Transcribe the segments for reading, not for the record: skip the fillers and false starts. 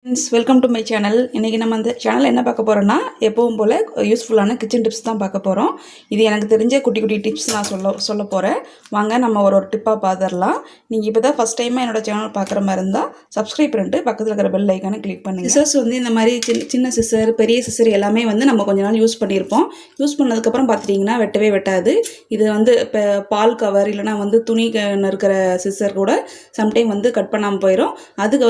Welcome to my channel. இன்றைக்கி நம்ம அந்த சேனலில் என்ன பார்க்க போகிறோன்னா, எப்பவும் போல் யூஸ்ஃபுல்லான கிச்சன் டிப்ஸ் தான் பார்க்க போகிறோம். இது எனக்கு தெரிஞ்ச குட்டி குட்டி டிப்ஸ் நான் சொல்ல போகிறேன். வாங்க நம்ம ஒரு டிப்பாக பார்த்துடலாம். நீங்கள் இப்போ தான் ஃபஸ்ட் டைமாக என்னோடய சேனல் பார்க்குற மாதிரி இருந்தால் சப்ஸ்கிரைப் பண்ணிட்டு பக்கத்தில் இருக்கிற பெல் ஐக்கானை கிளிக் பண்ணுங்கள். சிசர்ஸ் இந்த மாதிரி சின்ன சிசர், பெரிய சிசர் எல்லாமே நம்ம கொஞ்ச நாள் யூஸ் பண்ணியிருப்போம். யூஸ் பண்ணதுக்கப்புறம் பார்த்துட்டிங்கன்னா வெட்டவே வெட்டாது. இது இப்போ பால் கவர் இல்லைனா துணி இருக்கிற சிசர் கூட சம்டைம் கட் பண்ணாமல் போயிடும். அது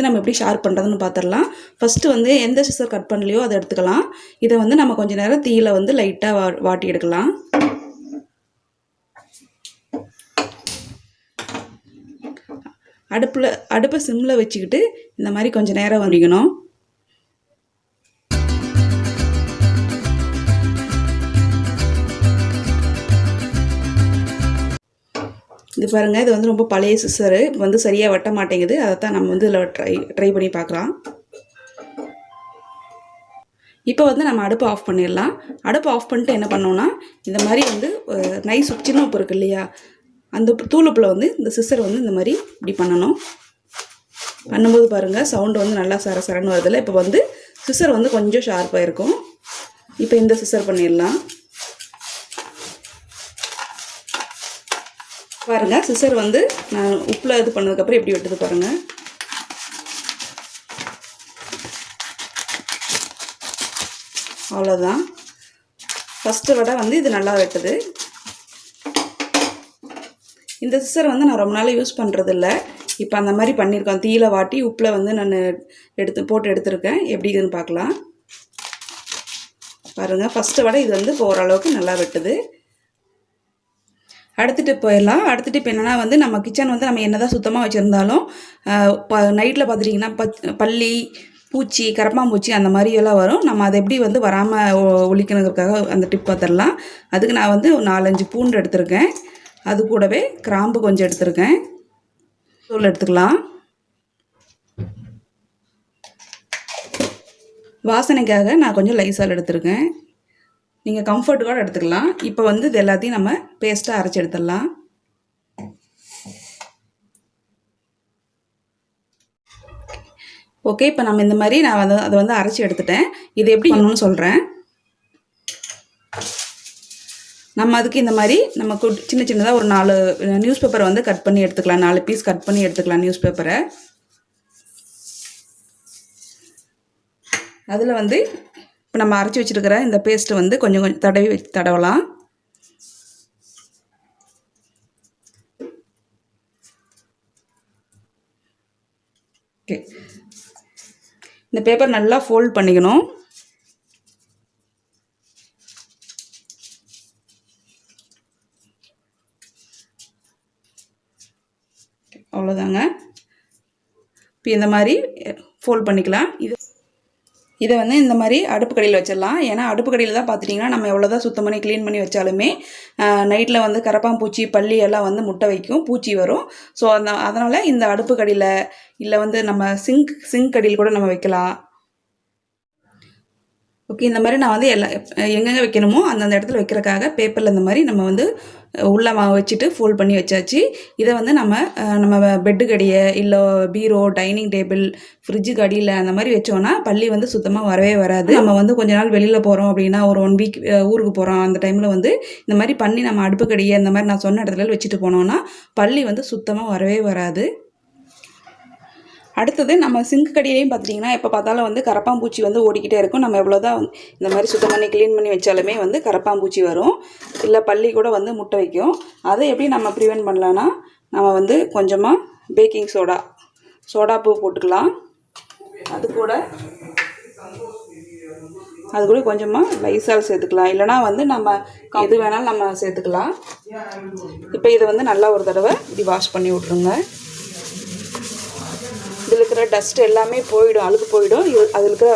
நம்ம எப்படி ஷார்ப் பண்ணுறதுன்னு பார்த்துடலாம். ஃபஸ்ட்டு எந்த சிசர் கட் பண்ணலையோ அதை எடுத்துக்கலாம். இதை நம்ம கொஞ்சம் நேரம் தீயில லைட்டாக வாட்டி எடுக்கலாம். அடுப்பை சிம்மில் வச்சுக்கிட்டு இந்த மாதிரி கொஞ்சம் நேரம் வடிக்கணும். இது பாருங்கள், இது ரொம்ப பழைய சிசரு, சரியாக வெட்ட மாட்டேங்குது. அதை தான் நம்ம இதில் ட்ரை பண்ணி பார்க்கலாம். இப்போ நம்ம அடுப்பை ஆஃப் பண்ணிடலாம். அடுப்பை ஆஃப் பண்ணிட்டு என்ன பண்ணோன்னா, இந்த மாதிரி நைஸ் சின்ன உப்பு இருக்குது இல்லையா, அந்த தூளுப்பில் இந்த சிசர் இந்த மாதிரி இப்படி பண்ணணும். பண்ணும்போது பாருங்கள் சவுண்டு நல்லா சரசரன்னு வருதில்ல. இப்போ சிசர் கொஞ்சம் ஷார்ப்பாக இருக்கும். இப்போ இந்த சிசர் பண்ணிடலாம். பாருங்கள், சிசர் நான் உப்பில் இது பண்ணதுக்கப்புறம் எப்படி வெட்டுது பாருங்கள். அவ்வளோதான். ஃபஸ்ட்டு விட இது நல்லா வெட்டுது. இந்த சிசர் நான் ரொம்ப நாள் யூஸ் பண்ணுறதில்ல. இப்போ அந்த மாதிரி பண்ணியிருக்கோம். தீயில வாட்டி உப்பில் நான் போட்டு எடுத்துருக்கேன். எப்படி இதுன்னு பார்க்கலாம். பாருங்கள், ஃபஸ்ட்டு விட இது இப்போ ஓரளவுக்கு நல்லா வெட்டுது. அடுத்த டிப் போயிடலாம். அடுத்த டிப் என்னென்னா, நம்ம கிச்சன் நம்ம என்ன தான் சுத்தமாக வச்சுருந்தாலும் நைட்டில் பார்த்துட்டிங்கன்னா பல்லி, பூச்சி, கரப்பாம்பூச்சி அந்த மாதிரியெல்லாம் வரும். நம்ம அதை எப்படி வராமல் ஒழிக்கணுங்கிறதுக்காக அந்த டிப் பார்த்துடலாம். அதுக்கு நான் 4-5 பூண்டு எடுத்திருக்கேன். அது கூடவே கிராம்பு கொஞ்சம் எடுத்திருக்கேன். தூள் எடுத்துக்கலாம். வாசனைக்காக நான் கொஞ்சம் லைசால் எடுத்திருக்கேன். நீங்கள் கம்ஃபர்ட் கூட எடுத்துக்கலாம். இப்போ இது எல்லாத்தையும் நம்ம பேஸ்ட்டாக அரைச்சி எடுத்துடலாம். ஓகே, இப்போ நம்ம இந்த மாதிரி நான் அதை அரைச்சி எடுத்துட்டேன். இது எப்படி பண்ணணும்னு சொல்கிறேன். நம்ம அதுக்கு இந்த மாதிரி நம்ம சின்ன சின்னதாக ஒரு 4 நியூஸ் பேப்பரை கட் பண்ணி எடுத்துக்கலாம். 4 பீஸ் கட் பண்ணி எடுத்துக்கலாம் நியூஸ் பேப்பரை. அதில் இப்போ நம்ம அரைச்சி வச்சுருக்கிற இந்த பேஸ்ட்டு கொஞ்சம் தடவலாம். ஓகே, இந்த பேப்பர் நல்லா ஃபோல்ட் பண்ணிக்கணும். அவ்வளோதாங்க. இப்போ இந்த மாதிரி ஃபோல்ட் பண்ணிக்கலாம். இதை இந்த மாதிரி அடுப்பு கடியில் வச்சிடலாம். ஏன்னா அடுப்பு கடியில் தான் பார்த்துட்டிங்கன்னா நம்ம எவ்வளோ தான் சுத்தம் பண்ணி க்ளீன் பண்ணி வச்சாலுமே நைட்டில் கரப்பாம்பூச்சி, பல்லி எல்லாம் முட்டை வைக்கும், பூச்சி வரும். ஸோ அதனால் இந்த அடுப்பு கடியில் இல்லை நம்ம சிங்க் கடியில் கூட நம்ம வைக்கலாம். ஓகே, இந்த மாதிரி நான் எங்கெங்கே வைக்கணுமோ அந்தந்த இடத்துல வைக்கிறதுக்காக பேப்பரில் இந்த மாதிரி நம்ம உள்ளே வச்சுட்டு ஃபோல்ட் பண்ணி வச்சாச்சு. இதை நம்ம பெட்டு கடியை இல்லை பீரோ, டைனிங் டேபிள், ஃப்ரிட்ஜுக்கு அடியில் அந்த மாதிரி வச்சோன்னா பல்லி சுத்தமாக வரவே வராது. நம்ம கொஞ்ச நாள் வெளியில் போகிறோம் அப்படின்னா, ஒரு 1 வீக் ஊருக்கு போகிறோம், அந்த டைமில் இந்த மாதிரி பண்ணி நம்ம அடுப்பு கடியை இந்த மாதிரி நான் சொன்ன இடத்துல வச்சுட்டு போனோன்னா பல்லி சுத்தமாக வரவே வராது. அடுத்தது நம்ம சிங்க் கடியிலையும் பார்த்துட்டிங்கன்னா எப்போ பார்த்தாலும் கரப்பாம்பூச்சி ஓடிக்கிட்டே இருக்கும். நம்ம எவ்வளோ தான் இந்த மாதிரி சுத்தம் பண்ணி க்ளீன் பண்ணி வச்சாலுமே கரப்பாம்பூச்சி வரும், இல்லை பல்லி கூட முட்டை வைக்கும். அதை எப்படி நம்ம ப்ரிவென்ட் பண்ணலான்னா, நம்ம கொஞ்சமாக பேக்கிங் சோடாப்பு போட்டுக்கலாம். அது கூட கொஞ்சமாக லைசால் சேர்த்துக்கலாம். இல்லைனா நம்ம எது வேணாலும் நம்ம சேர்த்துக்கலாம். இப்போ இதை நல்லா ஒரு தடவை இப்படி வாஷ் பண்ணி விட்ருங்க. இதில் இருக்கிற டஸ்ட் எல்லாமே போயிடும், அழுக்கு போயிடும். அதில் இருக்கிற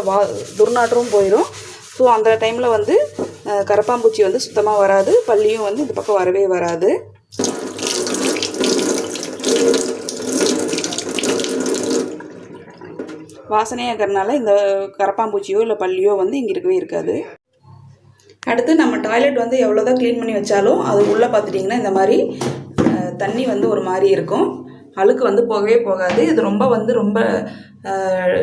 துர்நாற்றமும் போயிடும். ஸோ அந்த டைமில் கரப்பாம்பூச்சி சுத்தமாக வராது, பல்லியும் இந்த பக்கம் வரவே வராது. வாசனையாக இருக்கிறதுனால இந்த கரப்பாம்பூச்சியோ இல்லை பல்லியோ இங்கே இருக்கவே இருக்காது. அடுத்து நம்ம டாய்லெட் எவ்வளோ தான் க்ளீன் பண்ணி வச்சாலும் அது உள்ளே பார்த்துட்டிங்கன்னா இந்த மாதிரி தண்ணி ஒரு மாதிரி இருக்கும். அழுக்கு போகவே போகாது. இது ரொம்ப ரொம்ப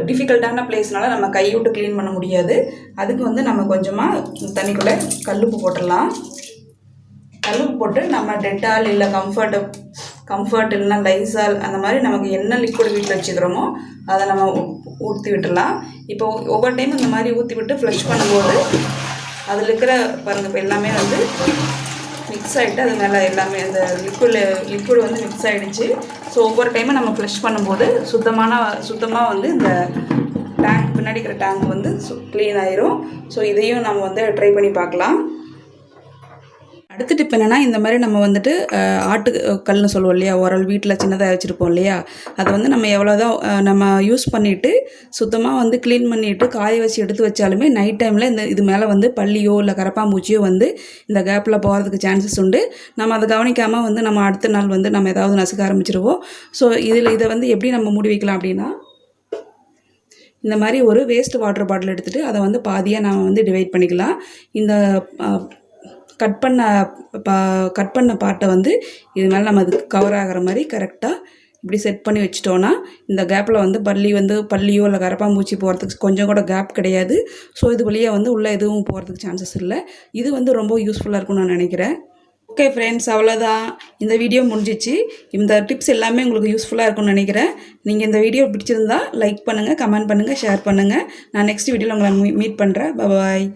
டிஃபிகல்ட்டான பிளேஸ்னால நம்ம கை விட்டு க்ளீன் பண்ண முடியாது. அதுக்கு வந்து நம்ம கொஞ்சமாக தண்ணிக்குள்ளே கல்லுப்பு போட்டுடலாம். கல்லுப்பு போட்டு நம்ம டெட்டால் இல்லை கம்ஃபர்ட் இல்லைனா லைசால் அந்த மாதிரி நமக்கு என்ன லிக்விட் வீட்டில் வச்சுக்கிறோமோ அதை நம்ம ஊற்றி விட்டுடலாம். இப்போ ஒவ்வொரு டைம் இந்த மாதிரி ஊற்றி விட்டு ஃப்ளஷ் பண்ணும்போது அதில் இருக்கிற பாருங்கள் இப்போ எல்லாமே வந்து மிக்ஸ் ஆகிட்டு அது மேலே எல்லாமே அந்த லிக்விட் வந்து மிக்ஸ் ஆகிடுச்சு. ஸோ ஒவ்வொரு டைமும் நம்ம ஃப்ளஷ் பண்ணும்போது சுத்தமாக வந்து இந்த டேங்க் பின்னாடி இருக்கிற டேங்க் வந்து க்ளீன் ஆயிரும். ஸோ இதையும் நம்ம வந்து ட்ரை பண்ணி பார்க்கலாம். அடுத்த டிப் என்னென்னா, இந்த மாதிரி நம்ம வந்துட்டு ஆட்டுக்கல்னு சொல்லுவோம் இல்லையா, உரல் வீட்டில் சின்னதாக வச்சுருப்போம் இல்லையா, அதை வந்து நம்ம எவ்வளோதான் நம்ம யூஸ் பண்ணிவிட்டு சுத்தமாக வந்து க்ளீன் பண்ணிவிட்டு காய வச்சு எடுத்து வச்சாலுமே நைட் டைமில் இது மேலே வந்து பல்லியோ இல்லை கரப்பாம்பூச்சியோ வந்து இந்த கேப்பில் போகிறதுக்கு சான்சஸ் உண்டு. நம்ம அதை கவனிக்காமல் வந்து நம்ம அடுத்த நாள் வந்து நம்ம ஏதாவது நசுக்க ஆரம்பிச்சிருவோம். ஸோ இதை வந்து எப்படி நம்ம மூடி வைக்கலாம் அப்படின்னா, இந்த மாதிரி ஒரு வேஸ்ட் வாட்டர் பாட்டில் எடுத்துகிட்டு அதை வந்து பாதியாக நாம் வந்து டிவைட் பண்ணிக்கலாம். இந்த கட் பண்ண பார்ட்டை வந்து இது மேலே நம்ம அதுக்கு கவர் ஆகிற மாதிரி கரெக்டாக இப்படி செட் பண்ணி வச்சிட்டோன்னா இந்த கேப்பில் வந்து பல்லியோ இல்லை கரப்பாம்பூச்சி போகிறதுக்கு கொஞ்சம் கூட கேப் கிடையாது. ஸோ இது வழியாக வந்து உள்ளே எதுவும் போகிறதுக்கு சான்சஸ் இல்லை. இது வந்து ரொம்ப யூஸ்ஃபுல்லாக இருக்கும்னு நான் நினைக்கிறேன். ஓகே ஃப்ரெண்ட்ஸ், அவ்வளோதான், இந்த வீடியோ முடிஞ்சிச்சு. இந்த டிப்ஸ் எல்லாமே உங்களுக்கு யூஸ்ஃபுல்லாக இருக்கும்னு நினைக்கிறேன். நீங்கள் இந்த வீடியோ பிடிச்சிருந்தா லைக் பண்ணுங்கள், கமெண்ட் பண்ணுங்கள், ஷேர் பண்ணுங்கள். நான் நெக்ஸ்ட் வீடியோவில் உங்களை மீட் பண்ணுறேன். பாய்.